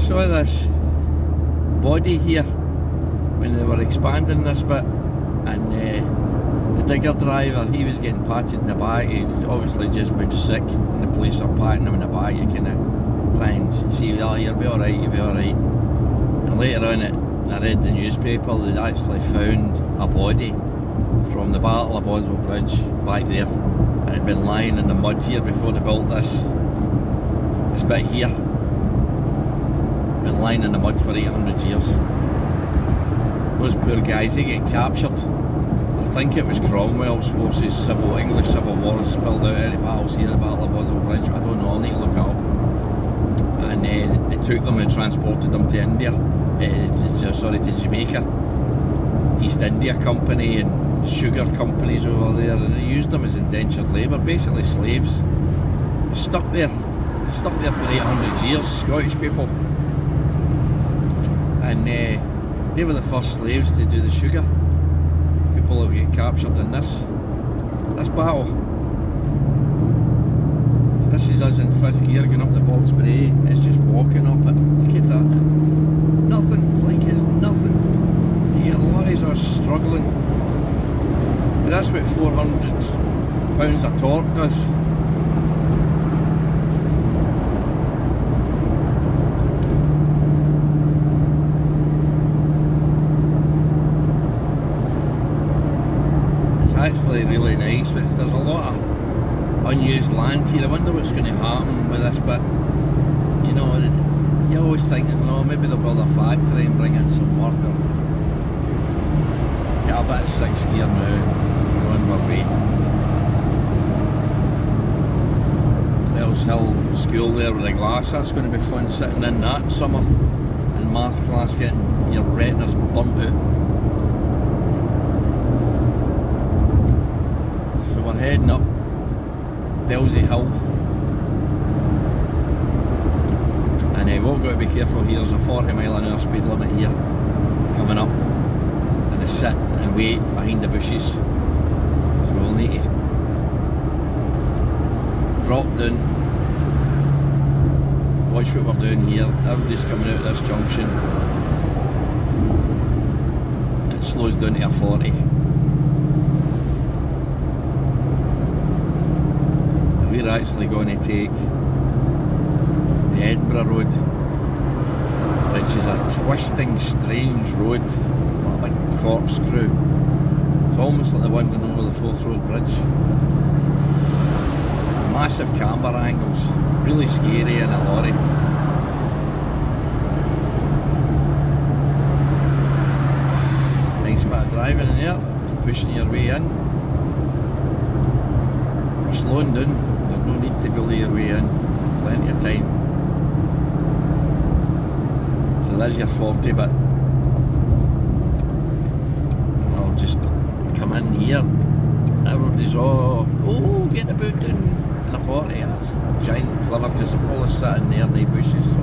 saw this body here when they were expanding this bit, and the digger driver, he was getting patted in the back. He'd obviously just been sick, and the police are patting him in the back. You kind of try and see, oh, you'll be alright, you'll be alright. And later on, I read the newspaper, they'd actually found a body from the Battle of Boswell Bridge back there, and it had been lying in the mud here before they built this bit here. Been lying in the mud for 800 years. Those poor guys, they get captured. I think it was Cromwell's forces, English Civil War spilled out any battles here at the Battle of Boswell Bridge. I don't know, I'll need to look it up. And they took them and transported them to India, to Jamaica. East India Company and sugar companies over there, and they used them as indentured labour, basically slaves. They're stuck there for 800 years, Scottish people. And they were the first slaves to do the sugar. People that would get captured in this battle. This is us in 5th gear going up the Boxbury. It's just walking up it. Look at that. Nothing, like it's nothing. Your lorries are struggling. But that's what 400 pounds of torque does. Actually really nice, but there's a lot of unused land here. I wonder what's going to happen with this bit. You know, you always think that, no, maybe they'll build a factory and bring in some work, or get a bit of 6th gear now, on my way. Wells Hill School there with the glass, that's going to be fun sitting in that summer in maths class, getting your retinas burnt out. Heading up Belsey Hill, and what we've got to be careful here is a 40-mile-an-hour speed limit here coming up, and they sit and wait behind the bushes, so we'll need to drop down, watch what we're doing here. Everybody's coming out of this junction, it slows down to a 40. We're actually going to take the Edinburgh road, which is a twisting, strange road, like a big corkscrew. It's almost like the one going over the Forth Road Bridge. Massive camber angles, really scary in a lorry. Nice bit of driving in there, just pushing your way in. We're slowing down. No need to belay your way in, plenty of time. So there's your 40 bit. I'll just come in here. Everybody's oh, get the boot in a 40. That's giant clever because the ball is sitting there in the bushes. So.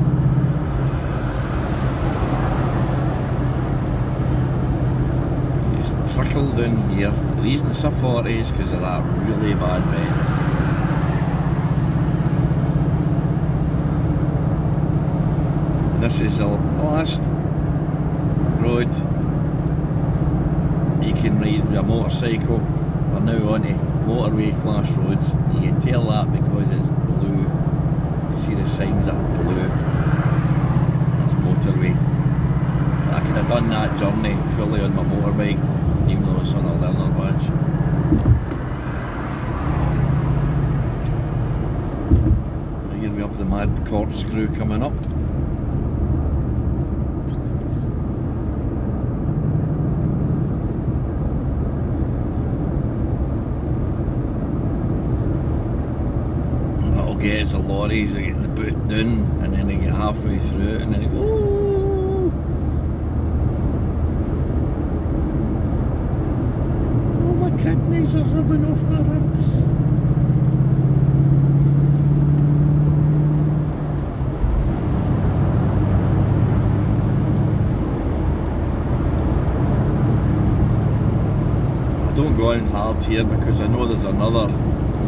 Just trickle down here. The reason it's a 40 is because of that really bad bend. This is the last road you can ride with a motorcycle. We're now on to motorway class roads. You can tell that because it's blue. You see the signs are blue. It's motorway. I could have done that journey fully on my motorbike, even though it's on a learner badge. Here we have the mad corkscrew coming up. Gets the lorries, they get the boot down, and then they get halfway through it, and then they go, oh, my kidneys are rubbing off my ribs. I don't go in hard here because I know there's another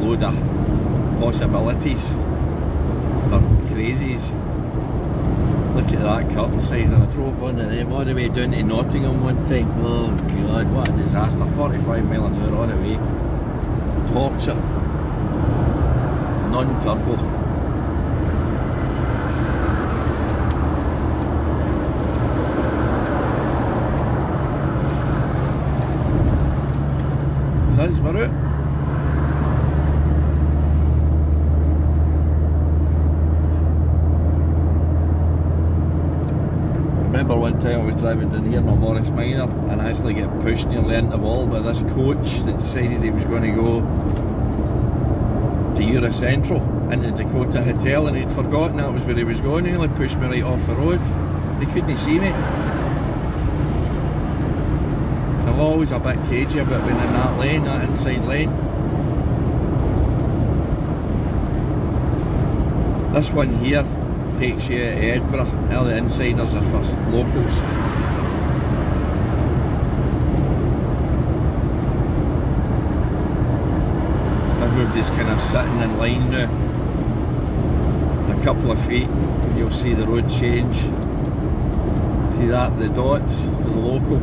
load of possibilities for crazies. Look at that curtain side, and I drove one of them all the way down to Nottingham one time. Oh god, what a disaster. 45 mile an hour all the way. Torture. Non-turbo. Says we're out. Remember one time I was driving down here in a Morris Minor and I actually get pushed nearly into the wall by this coach that decided he was going to go to Eurocentral into the Dakota Hotel, and he'd forgotten that was where he was going. He nearly pushed me right off the road. He couldn't see me. So I'm always a bit cagey about being in that lane, that inside lane. This one here takes you to Edinburgh. All the insiders are for locals. Everybody's kind of sitting in line now. In a couple of feet you'll see the road change. See that, the dots for the local.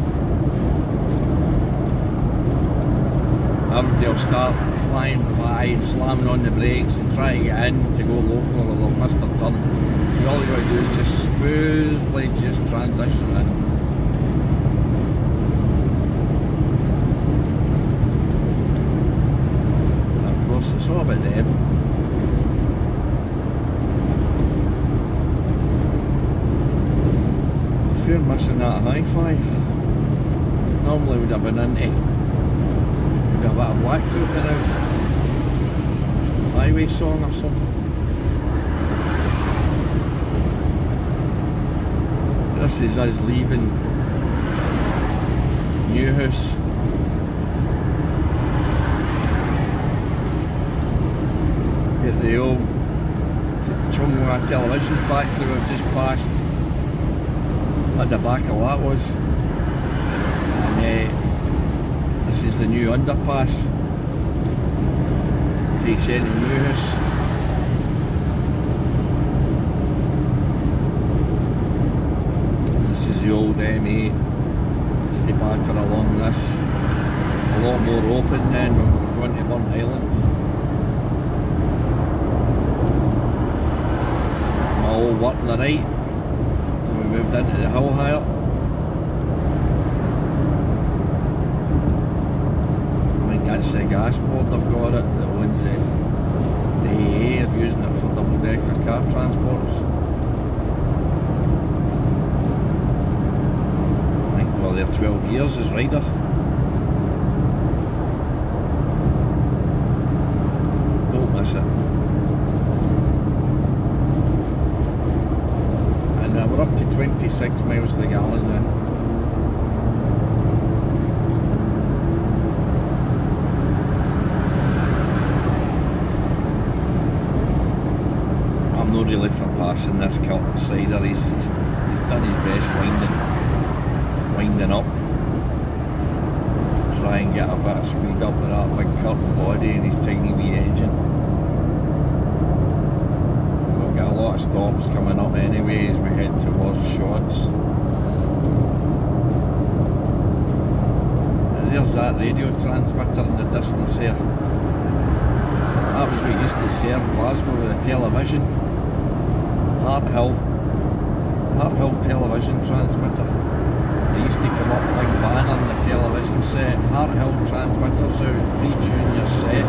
Everybody will start flying by and slamming on the brakes and try to get in to go local, or they'll miss their turn. All you got to do is just smoothly just transition in. And of course it's all about them. I fear missing that hi-fi. Normally would have been into a bit of Blackfoot by now. Highway song or something. This is us leaving Newhouse. Get the old Chunghwa television factory we've just passed. At the back of that was. And this is the new underpass. Takes you into Newhouse. The old MA, just to batter along this. It's a lot more open then when we're going to Burn Island. My old work on the right when we moved into the hill higher. I think that's the gas board they've got it, that owns the AA are using it for double decker car transporters. There 12 years as rider. Don't miss it. And we're up to 26 miles to the gallon now. I'm not really for passing this curtain sider. He's done his best winding up, try and get a bit of speed up with that big curtain body and his tiny wee engine. We've got a lot of stops coming up anyway as we head towards Shotts. There's that radio transmitter in the distance there. That was what used to serve Glasgow with a television. Hart Hill television transmitter. They used to come up like banner on the television set. Hart Hill transmitters out, retune your set.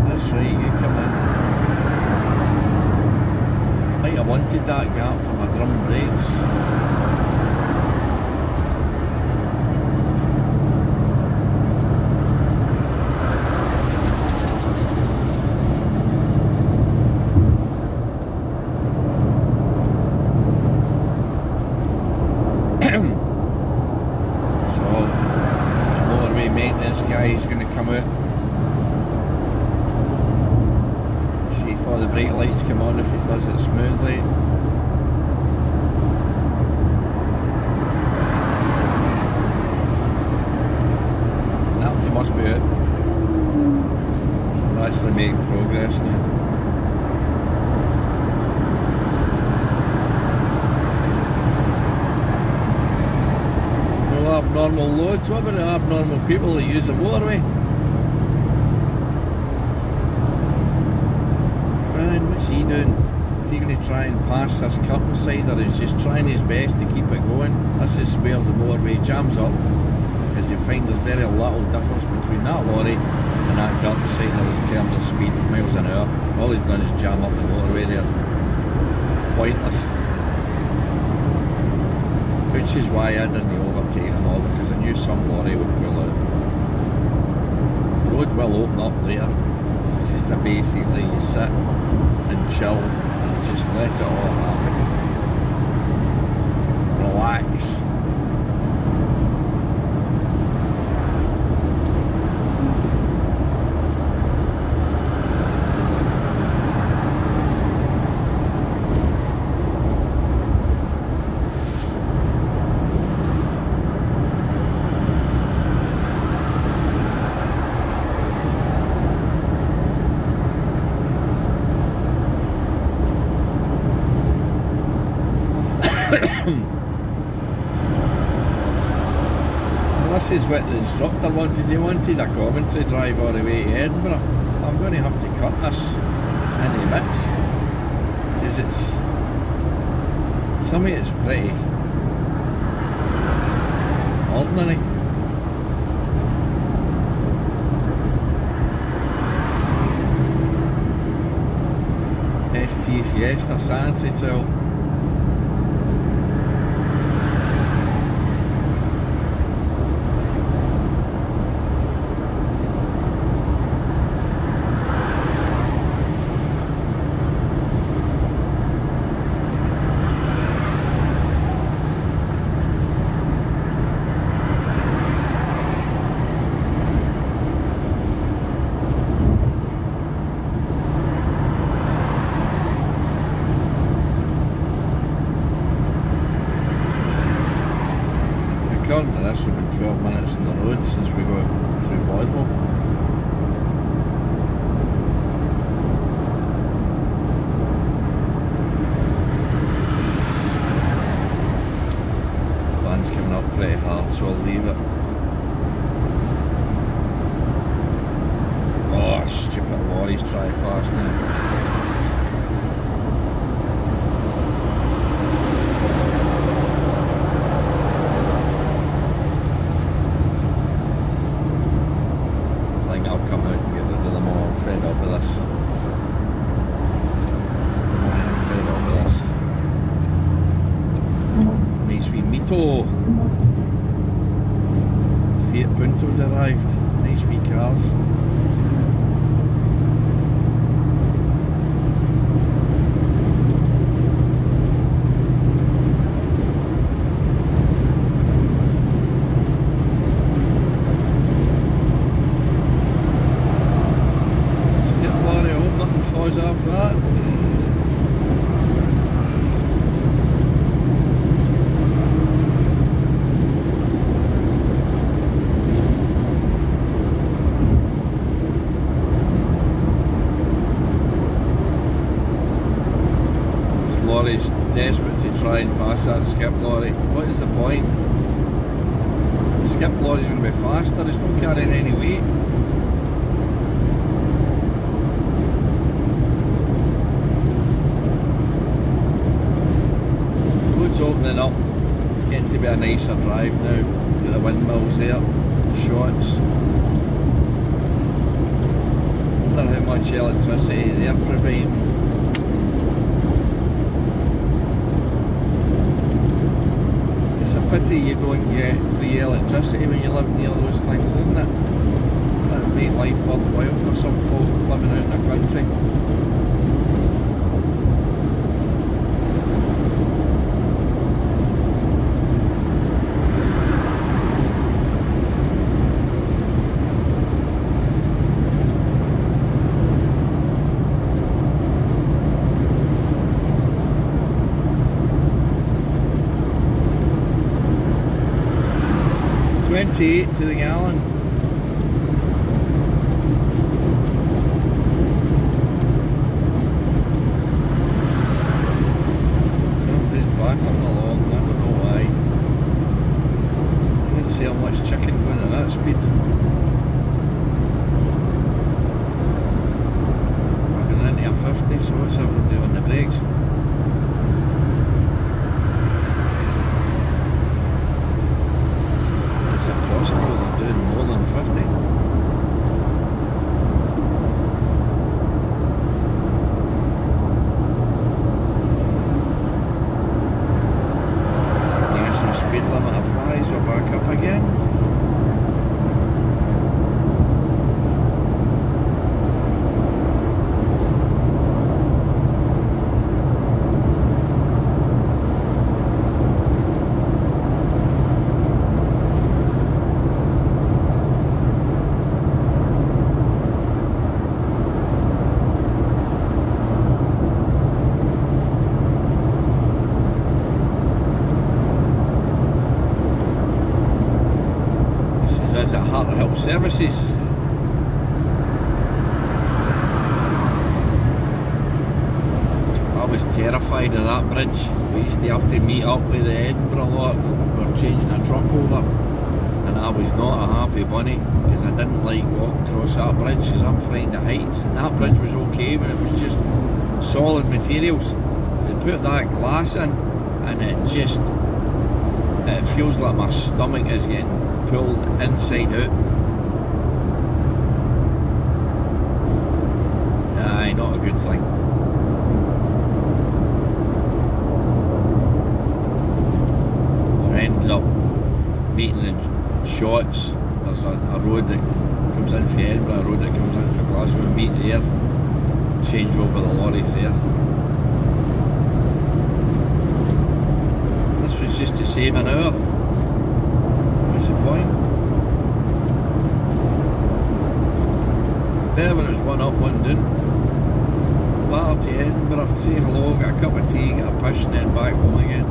That's right, you come in. Might have wanted that gap for my drum brakes. Maintenance guy is going to come out, see if all the brake lights come on, if it does it smoothly. making progress now. No abnormal loads. What about the abnormal people that use the motorway? Brian, what's he doing? Is he going to try and pass this curtain side, or is just trying his best to keep it going? This is where the motorway jams up, because you find there's very little difference between that lorry and that curtain side in terms of speed, miles an hour. All he's done is jam up the motorway there. Pointless. Which is why I didn't overtake him all, because I knew some lorry would pull out. The road will open up later. It's just a basically you sit and chill and just let it all happen. Relax. This is what the instructor wanted. He wanted a commentary drive all the way to Edinburgh. I'm going to have to cut this into bits, because it's something that's pretty ordinary. ST Fiesta sanitary towel. According to this, we've been 12 minutes on the road since we got through Bothwell. Van's coming up pretty hard, so I'll leave it. Oh, stupid lorries try past now. I'll come out and get rid of them all. I'm fed up with this. I'm fed up with this. Nice wee Mito. Fiat Punto's arrived. Nice wee cars. Off that. This lorry's desperate to try and pass that skip lorry. What is the point? The skip lorry's going to be faster, it's not carrying any weight. Opening up, it's getting to be a nicer drive now. Got the windmills there, the shots. Wonder how much electricity they're providing. It's a pity you don't get free electricity when you live near those things, isn't it? That would make life worthwhile for some folk living out in the country. $28 to the gallon. services. I was terrified of that bridge. We used to have to meet up with the Edinburgh lot. We were changing a truck over, and I was not a happy bunny because I didn't like walking across that bridge because I'm frightened of heights. And that bridge was okay when it was just solid materials. They put that glass in, and it feels like my stomach is getting pulled inside out. Aye, not a good thing. So I ended up meeting in Shots. There's a road that comes in for Edinburgh, a road that comes in for Glasgow. We meet there, change over the lorries there. This was just to save an hour. What's the point? Better when it was one up, one down. Batter to Edinburgh, say hello, get a cup of tea, get a push, and then back home again.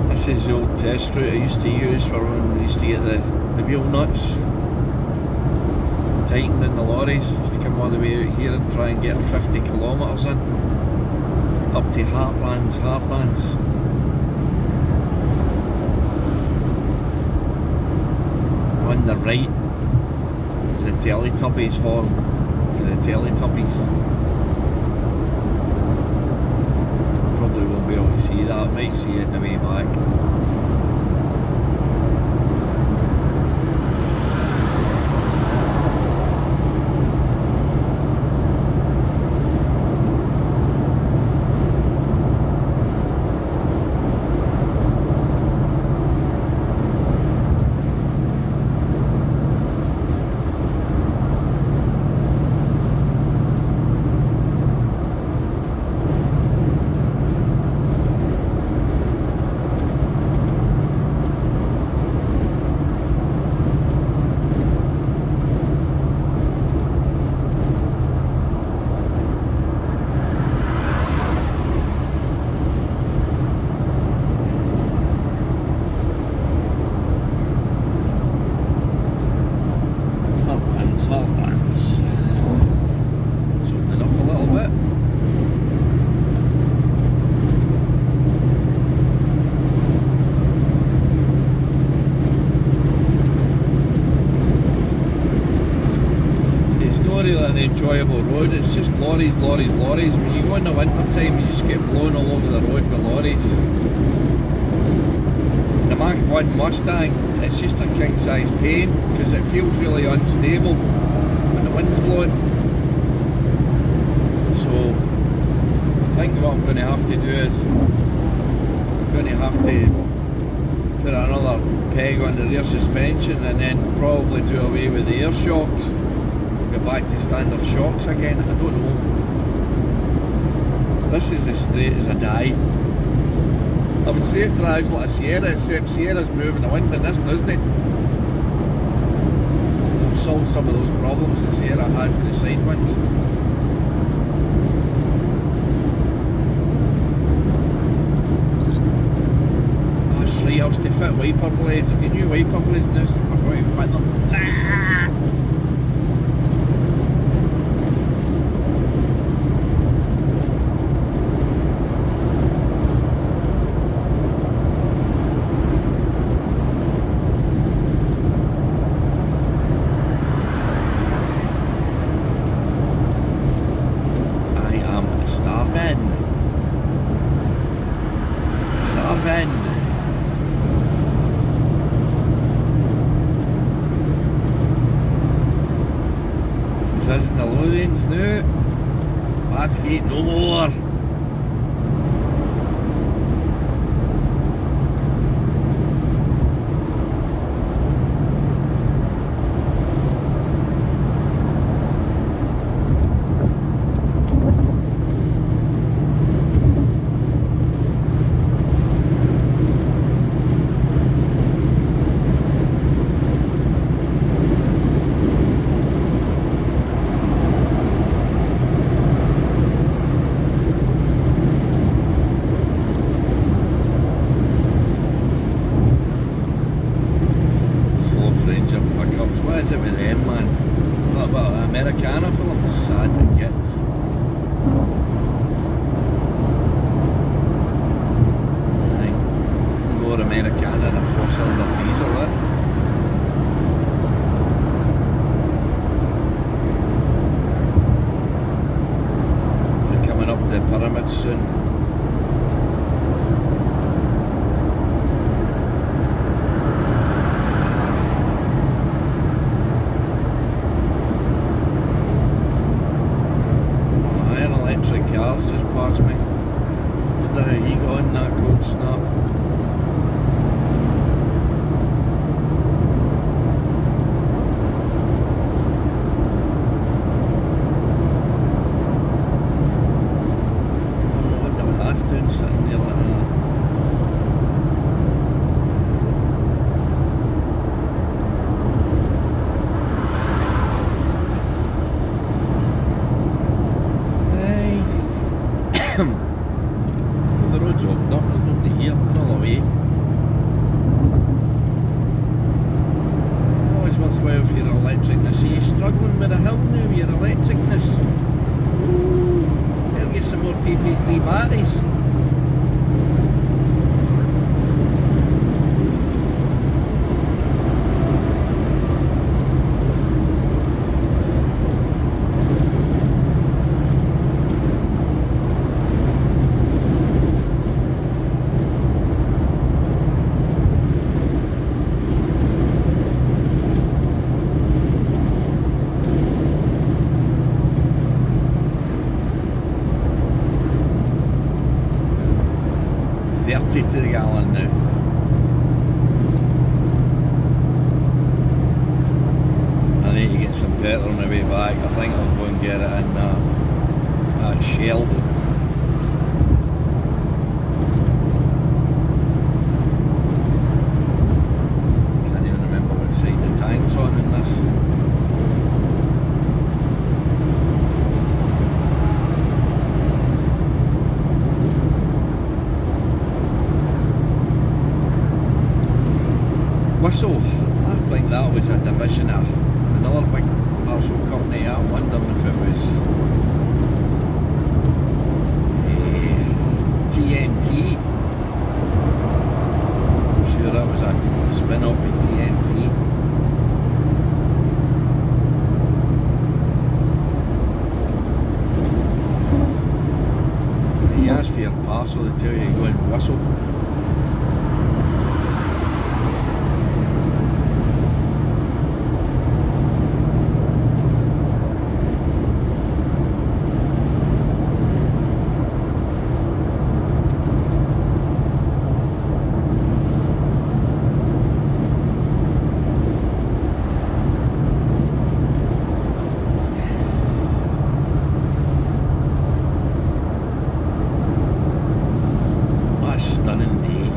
This is the old test route I used to use for when we used to get the wheel nuts tightened in the lorries. Used to come all the way out here and try and get 50 kilometres in, up to Heartlands. On the right is the Teletubbies horn for the Teletubbies. Probably won't be able to see that, might see it on the way back. An enjoyable road. It's just lorries. When you go in the winter time, you just get blown all over the road with lorries. The Mach 1 Mustang, it's just a king size pain because it feels really unstable when the wind's blowing. So I think what I'm going to have to do is I'm going to have to put another peg on the rear suspension and then probably do away with the air shocks. Go back to standard shocks again. I don't know. This is as straight as a die. I would say it drives like a Sierra, except Sierra's moving the wind and this doesn't it. We've solved some of those problems the Sierra had with the side winds. Oh, that's right, I was to fit wiper blades. I've got new wiper blades now, so I forgot to fit them. This is the loadings now. Bathgate no more. the pyramids soon. Electric cars just passed me. There you go in that cold snap. I wonder what that's doing sitting there like that. The road's opened up, there's nobody here, all away. Always worthwhile for your electricness. Are you struggling with a hill now with your electricness? Ooh, better get some more PP3 batteries. To the gallon now. I need to get some petrol on the way back. I think I'll go and get it in that Shell. Can't even remember what side the tank's on in this. Whistle, I think that was a division of another big parcel company. I'm wondering if it was TNT. I'm sure that was a spin-off of TNT. When you ask for your parcel, they tell you you're going to Whistle. Stunning day.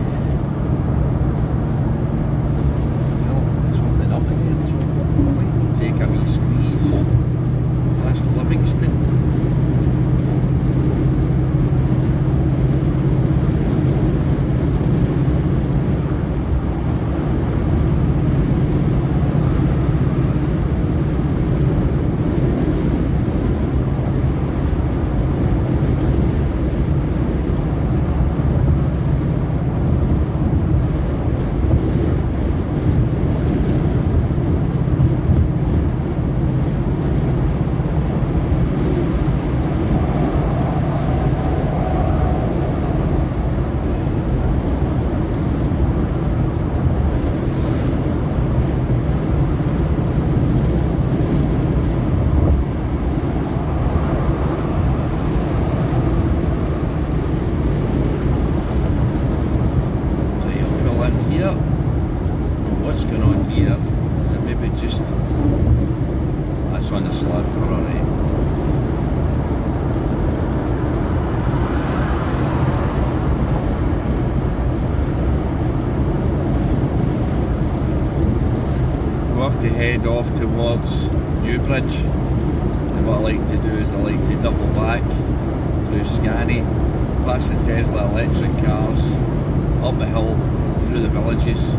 Well, it's opening up again, so I think we'll take a wee squeeze past Livingston. What's going on here? Is it maybe just that's on the slab, alright. We'll have to head off towards Newbridge, and what I like to do is I like to double back through Scanney, past the Tesla electric cars, up the hill through the villages.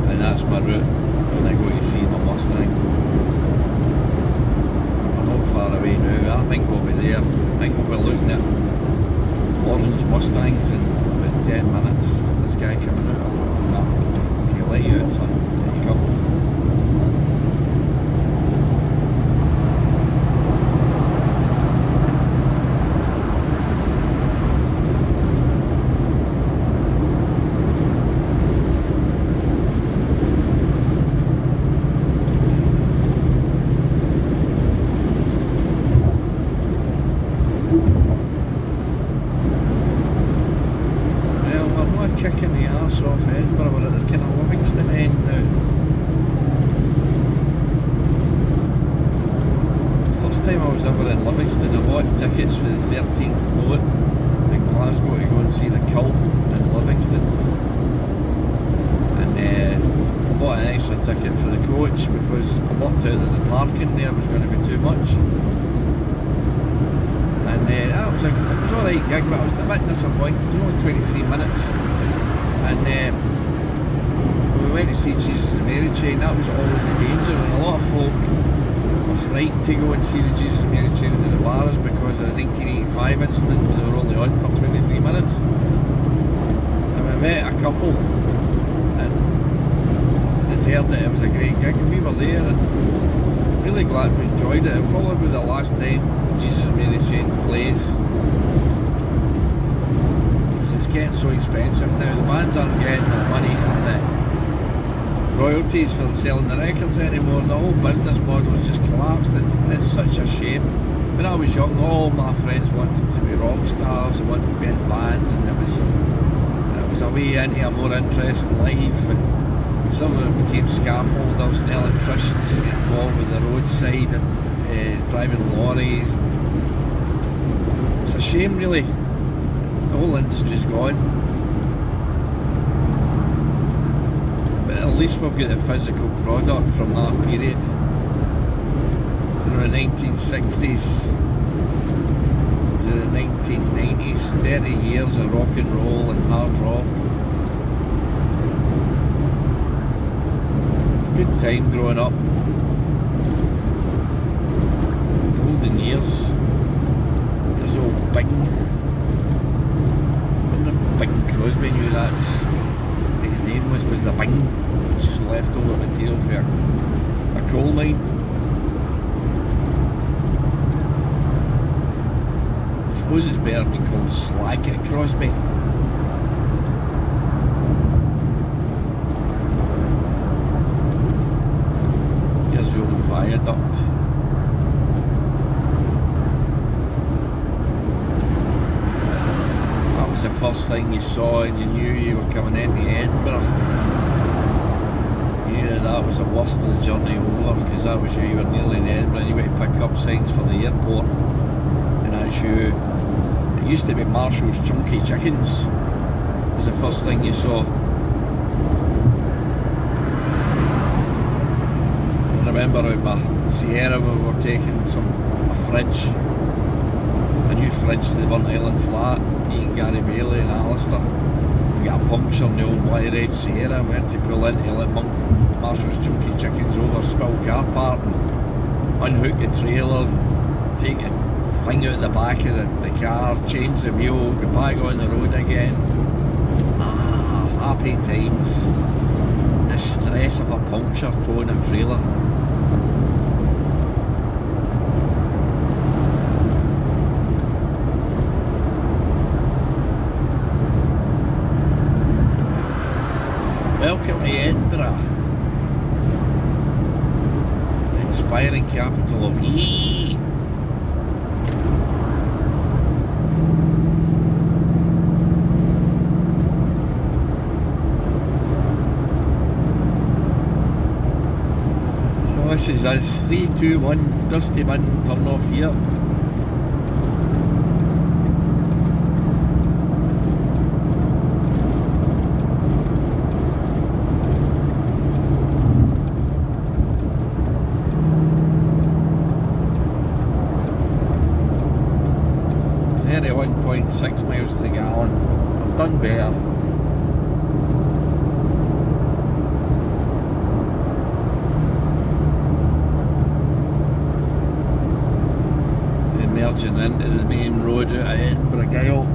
And that's my route when I go to see my Mustang. We're not far away now. I think we'll be there. I think we'll be looking at orange Mustangs in about 10 minutes. Is this guy coming out? No. Okay, I'll let you out, son. There you go. time I was ever in Livingston, I bought tickets for the 13th note in Glasgow to go and see the Cult in Livingston. And I bought an extra ticket for the coach because I worked out that the parking there was going to be too much. And it was alright gig, but I was a bit disappointed. It was only 23 minutes. And we went to see Jesus and Mary Chain. That was always the danger, and a lot of folk were frightened to go and see the Jesus and Mary Chain in the bars because of the 1985 incident when they were only on for 23 minutes. And we met a couple and they heard that it was a great gig, and we were there and really glad we enjoyed it. It'll probably be the last time Jesus and Mary Chain plays, because it's getting so expensive now. The bands aren't getting the money from the royalties for selling the records anymore. The whole business model's just collapsed. It's such a shame. When I was young, all my friends wanted to be rock stars, they wanted to be in bands, and it was a way into a more interesting life. And some of them became scaffolders and electricians and get involved with the roadside and driving lorries. It's a shame, really. The whole industry's gone. But at least we've got the physical product from that period. From the 1960s to the 1990s, 30 years of rock and roll and hard rock. Good time growing up. Golden years. There's old Bing. I wonder if Bing Crosby knew that's his name was the Bing, which is leftover material for a coal mine. I suppose it's better being called Slag at Crosby. Here's the old viaduct. That was the first thing you saw and you knew you were coming into Edinburgh. You knew that was the worst of the journey over, because that was you were nearly in Edinburgh and you went to pick up signs for the airport. And that's you. It used to be Marshall's Chunky Chickens was the first thing you saw. I remember out my Sierra we were taking a fridge, a new fridge to the Burnt Island flat, me and Gary Bailey and Alistair. We got a puncture in the old White Red Sierra and we had to pull into let Marshall's Chunky Chickens over, spill car part and unhook the trailer and take it thing out the back of the car, change the wheel, go back on the road again. Happy times. The stress of a puncture towing a trailer. Welcome to Edinburgh, the inspiring capital of Yee. This is us, 3, 2, 1, Dusty Bin, turn off here. .6 miles to the gallon. I've done better. Merging into the main road out of Edinburgh Gyle.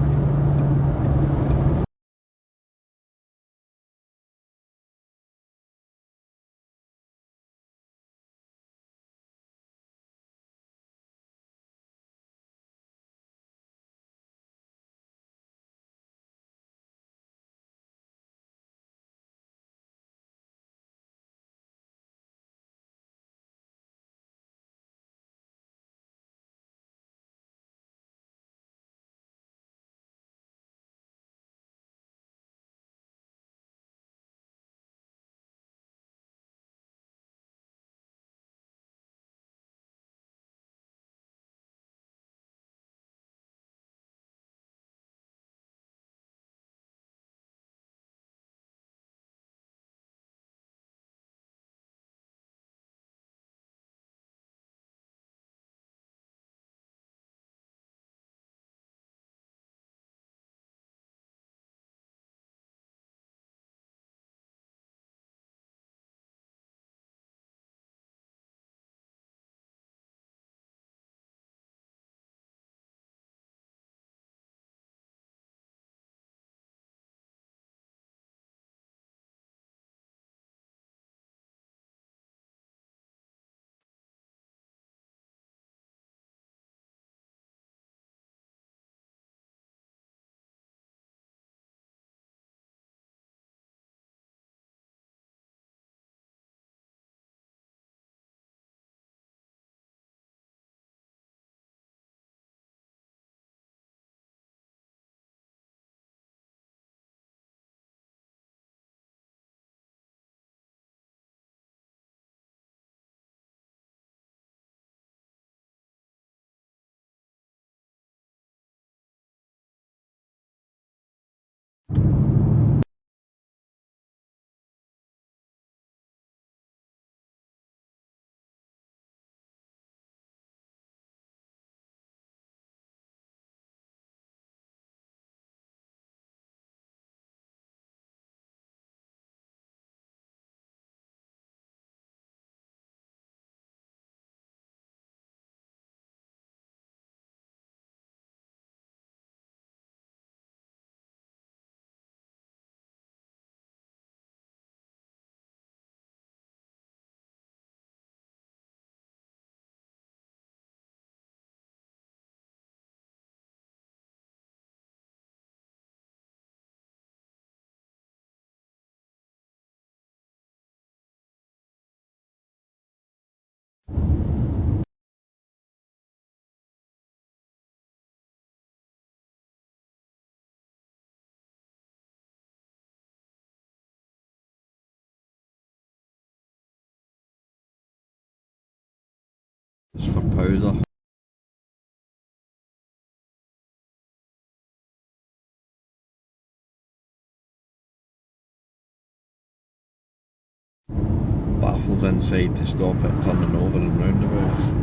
powder. Baffled inside to stop it turning over and roundabouts.